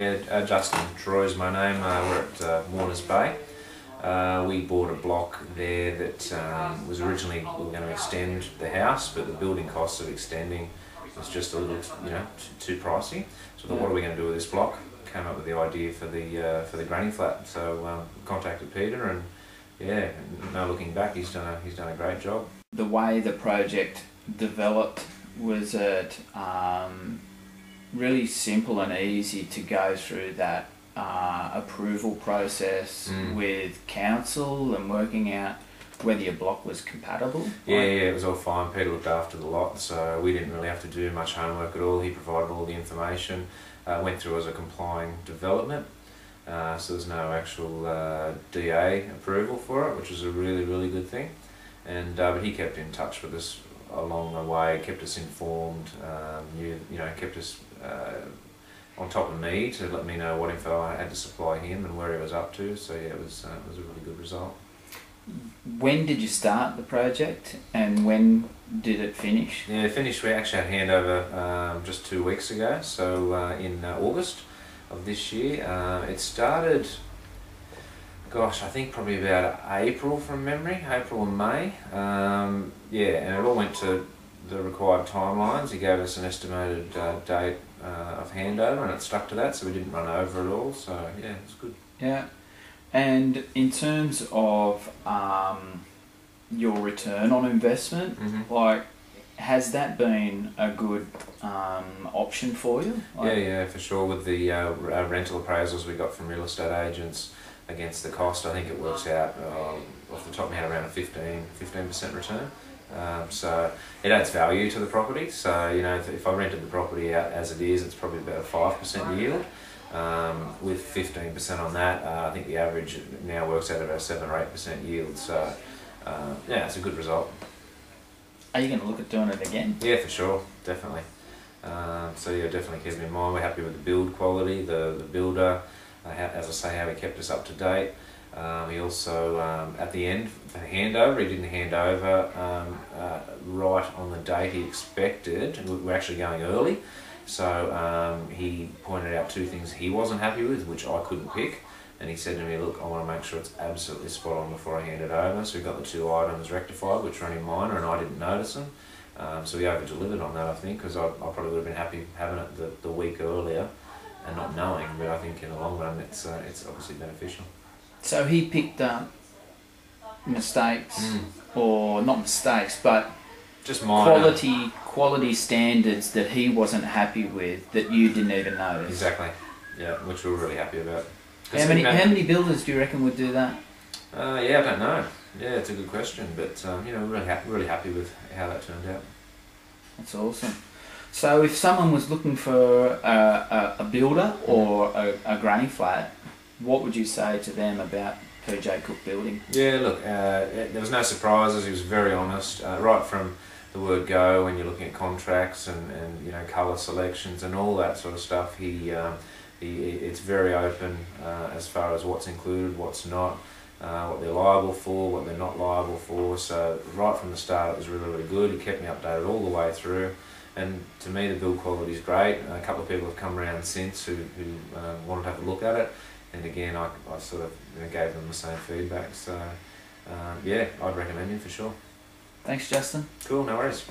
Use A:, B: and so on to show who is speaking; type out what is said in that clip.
A: Justin Troy's my name. We're at Warners Bay. We bought a block there that was originally, we were going to extend the house, but the building costs of extending was just a little, too pricey. So I thought, what are we going to do with this block? Came up with the idea for the granny flat. So contacted Peter, and yeah, no looking back, he's done a great job.
B: The way the project developed, was it really simple and easy to go through that approval process with council and working out whether your block was compatible?
A: Yeah, it was all fine. Peter looked after the lot, so we didn't really have to do much homework at all. He provided all the information. Went through as a complying development, so there's no actual DA approval for it, which was a really good thing. And but he kept in touch with us along the way, kept us informed, kept us on top of me to let me know what info I had to supply him and where he was up to. So yeah, it was a really good result.
B: When did you start the project and when did it finish?
A: Yeah, finished. We actually had handover just 2 weeks ago, so in August of this year. It started, gosh, I think probably about April from memory, April and May. Yeah, and it all went to the required timelines. He gave us an estimated date of handover, and it stuck to that, so we didn't run over at all. So yeah, it's good.
B: Yeah, and in terms of your return on investment, like, has that been a good option for you? Like,
A: yeah, for sure. With the rental appraisals we got from real estate agents against the cost, I think it works out off the top of my head around a 15% return. So it adds value to the property. So if I rented the property out as it is, it's probably about a 5% yield. With 15% on that, I think the average now works out about 7 or 8% yield. So yeah, it's a good result.
B: Are you going to look at doing it again?
A: Yeah, for sure, definitely. So yeah, definitely keep it in mind. We're happy with the build quality, the builder, as I say, how he kept us up to date. He also, at the end, the handover, he didn't hand over right on the date he expected. We're actually going early, so he pointed out 2 things he wasn't happy with, which I couldn't pick. And he said to me, look, I want to make sure it's absolutely spot on before I hand it over. So we got the 2 items rectified, which were only minor, and I didn't notice them. So we over-delivered on that, I think, because I probably would have been happy having it the week earlier and not knowing. But I think in the long run, it's obviously beneficial.
B: So he picked up mistakes, or not mistakes, but
A: just minor
B: quality standards that he wasn't happy with, that you didn't even notice.
A: Exactly. Yeah, which we were really happy about.
B: How many builders do you reckon would do that?
A: Yeah, I don't know. Yeah, it's a good question, but we're really happy with how that turned out.
B: That's awesome. So if someone was looking for a builder or a granny flat, what would you say to them about PJ Cook Building? Yeah, look,
A: there was no surprises. He was very honest, right from the word go when you're looking at contracts and colour selections and all that sort of stuff. It's very open as far as what's included, what's not, what they're liable for, what they're not liable for. So right from the start, it was really good. He kept me updated all the way through. And to me, the build quality is great. A couple of people have come around since who wanted to have a look at it. And again, I sort of gave them the same feedback. So yeah, I'd recommend him for sure.
B: Thanks, Justin.
A: Cool, no worries.